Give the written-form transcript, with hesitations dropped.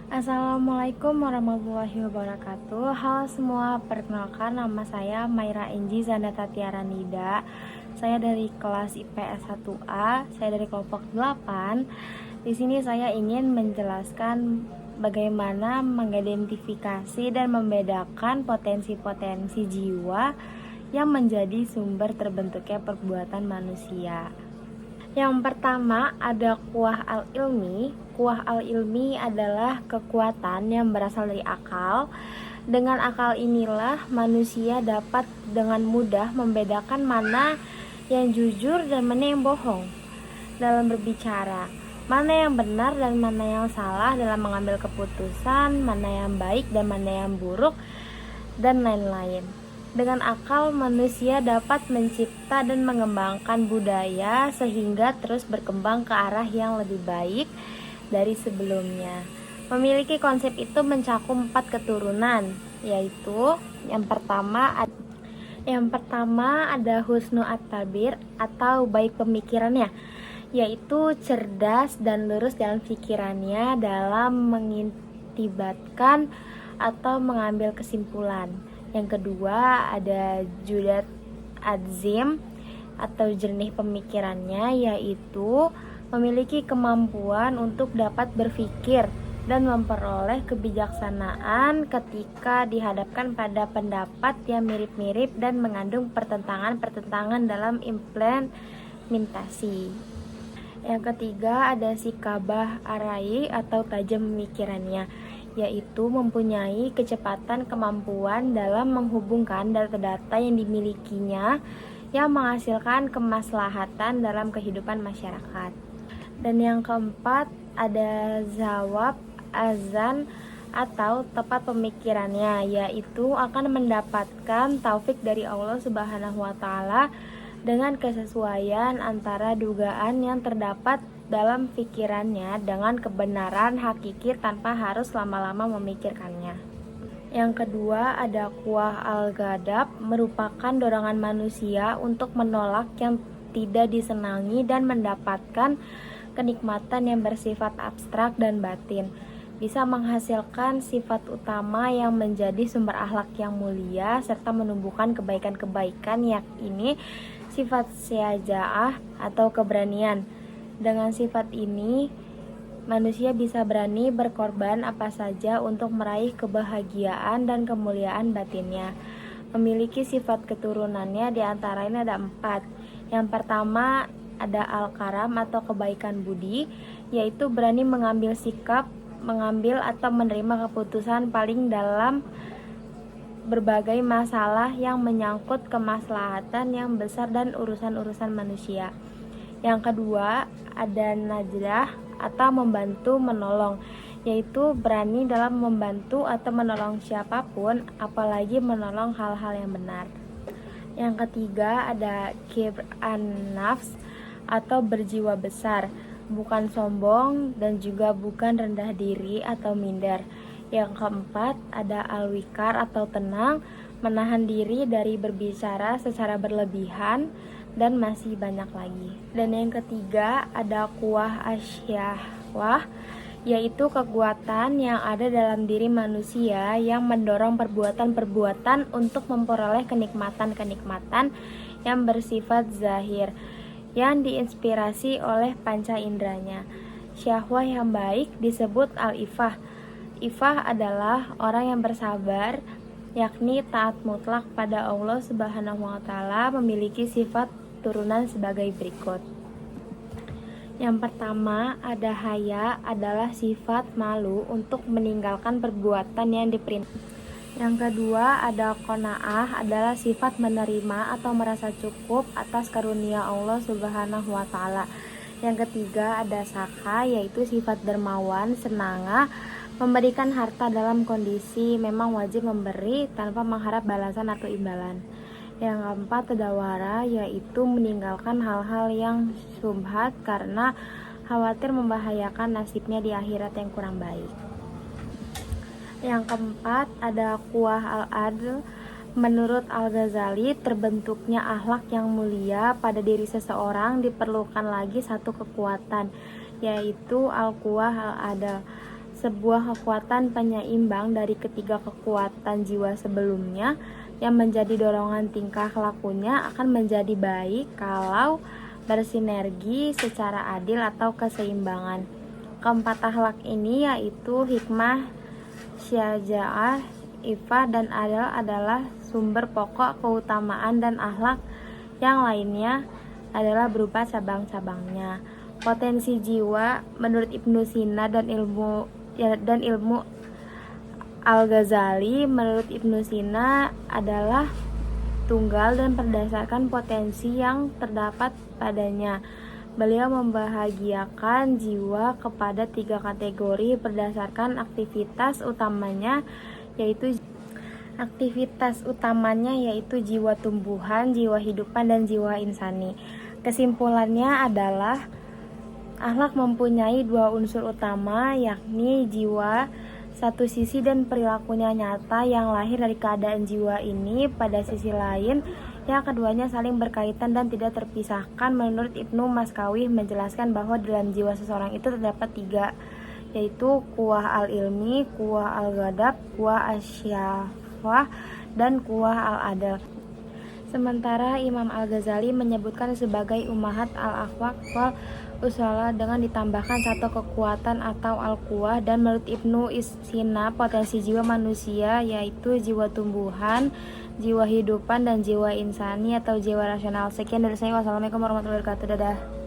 Assalamualaikum warahmatullahi wabarakatuh. Halo semua, perkenalkan nama saya Maira Enji Zandata Tiara Nida. Saya dari kelas IPS 1A, saya dari kelompok 8. Di sini saya ingin menjelaskan bagaimana mengidentifikasi dan membedakan potensi-potensi jiwa yang menjadi sumber terbentuknya perbuatan manusia. Yang pertama ada kuah al-ilmi. Kuah al-ilmi adalah kekuatan yang berasal dari akal. Dengan akal inilah manusia dapat dengan mudah membedakan mana yang jujur dan mana yang bohong dalam berbicara, mana yang benar dan mana yang salah dalam mengambil keputusan, mana yang baik dan mana yang buruk, dan lain-lain. Dengan akal, manusia dapat mencipta dan mengembangkan budaya sehingga terus berkembang ke arah yang lebih baik dari sebelumnya. Memiliki konsep itu mencakup 4 keturunan, yaitu yang pertama ada husnu at-tabir atau baik pemikirannya, yaitu cerdas dan lurus dalam pikirannya dalam mengintibatkan atau mengambil kesimpulan. Yang kedua ada judat adzim atau jernih pemikirannya, yaitu memiliki kemampuan untuk dapat berpikir dan memperoleh kebijaksanaan ketika dihadapkan pada pendapat yang mirip-mirip dan mengandung pertentangan-pertentangan dalam implementasi. Yang ketiga ada sikabah arai atau tajam pemikirannya, yaitu mempunyai kecepatan kemampuan dalam menghubungkan data-data yang dimilikinya yang menghasilkan kemaslahatan dalam kehidupan masyarakat. Dan yang keempat ada zawab azan atau tepat pemikirannya, yaitu akan mendapatkan taufik dari Allah Subhanahu wa taala dengan kesesuaian antara dugaan yang terdapat dalam pikirannya dengan kebenaran hakiki tanpa harus lama-lama memikirkannya. Yang kedua ada kuah al-ghadab, merupakan dorongan manusia untuk menolak yang tidak disenangi dan mendapatkan kenikmatan yang bersifat abstrak dan batin. Bisa menghasilkan sifat utama yang menjadi sumber akhlak yang mulia serta menumbuhkan kebaikan-kebaikan, yakni sifat syaja'ah atau keberanian. Dengan sifat ini, manusia bisa berani berkorban apa saja untuk meraih kebahagiaan dan kemuliaan batinnya. Memiliki sifat keturunannya diantaranya ada 4. Yang pertama ada al-karam atau kebaikan budi, yaitu berani mengambil sikap, mengambil atau menerima keputusan paling dalam berbagai masalah yang menyangkut kemaslahatan yang besar dan urusan-urusan manusia. Yang kedua ada najdah atau membantu menolong, yaitu berani dalam membantu atau menolong siapapun, apalagi menolong hal-hal yang benar. Yang ketiga ada kibr an-nafs atau berjiwa besar, bukan sombong dan juga bukan rendah diri atau minder. Yang keempat ada al-wikar atau tenang, menahan diri dari berbicara secara berlebihan, dan masih banyak lagi. Dan yang ketiga ada kuah asyahwah, yaitu kekuatan yang ada dalam diri manusia yang mendorong perbuatan-perbuatan untuk memperoleh kenikmatan-kenikmatan yang bersifat zahir, yang diinspirasi oleh panca inderanya. Syahwah yang baik disebut al-ifah. Ifah adalah orang yang bersabar, yakni taat mutlak pada Allah Subhanahu wa taala, memiliki sifat turunan sebagai berikut. Yang pertama ada haya, adalah sifat malu untuk meninggalkan perbuatan yang diperintah. Yang kedua ada qanaah, adalah sifat menerima atau merasa cukup atas karunia Allah Subhanahu wa taala. Yang ketiga ada sakha, yaitu sifat dermawan, senanga, memberikan harta dalam kondisi memang wajib memberi tanpa mengharap balasan atau imbalan. Yang keempat ada wara, yaitu meninggalkan hal-hal yang syubhat karena khawatir membahayakan nasibnya di akhirat yang kurang baik. Yang keempat ada kuah al-adl. Menurut Al-Ghazali, terbentuknya akhlak yang mulia pada diri seseorang diperlukan lagi satu kekuatan, yaitu al-quwah al-adl. sebuah kekuatan penyeimbang dari ketiga kekuatan jiwa sebelumnya yang menjadi dorongan tingkah lakunya akan menjadi baik kalau bersinergi secara adil atau keseimbangan. Keempat akhlak ini yaitu hikmah, syaja'ah, ifah, dan adil adalah sumber pokok keutamaan, dan akhlak yang lainnya adalah berupa cabang-cabangnya. Potensi jiwa menurut Ibnu Sina dan ilmu Al-Ghazali menurut Ibnu Sina adalah tunggal dan berdasarkan potensi yang terdapat padanya. Beliau membahagiakan jiwa kepada 3 kategori berdasarkan aktivitas utamanya yaitu jiwa tumbuhan, jiwa hidupan, dan jiwa insani. Kesimpulannya adalah akhlak mempunyai 2 unsur utama, yakni jiwa satu sisi dan perilakunya nyata yang lahir dari keadaan jiwa ini. Pada sisi lain, yang keduanya saling berkaitan dan tidak terpisahkan. Menurut Ibnu Maskawih menjelaskan bahwa dalam jiwa seseorang itu terdapat 3, yaitu kuwah al-ilmi, kuwah al-ghadab, kuwah asyafah, dan kuwah al-adal. Sementara Imam Al-Ghazali menyebutkan sebagai ummahat al-akhlaq wal usalah dengan ditambahkan 1 kekuatan atau al-quwah. Dan menurut Ibnu Sina, potensi jiwa manusia yaitu jiwa tumbuhan, jiwa hidupan, dan jiwa insani atau jiwa rasional. Sekian dari saya. Wassalamualaikum warahmatullahi wabarakatuh. Dadah.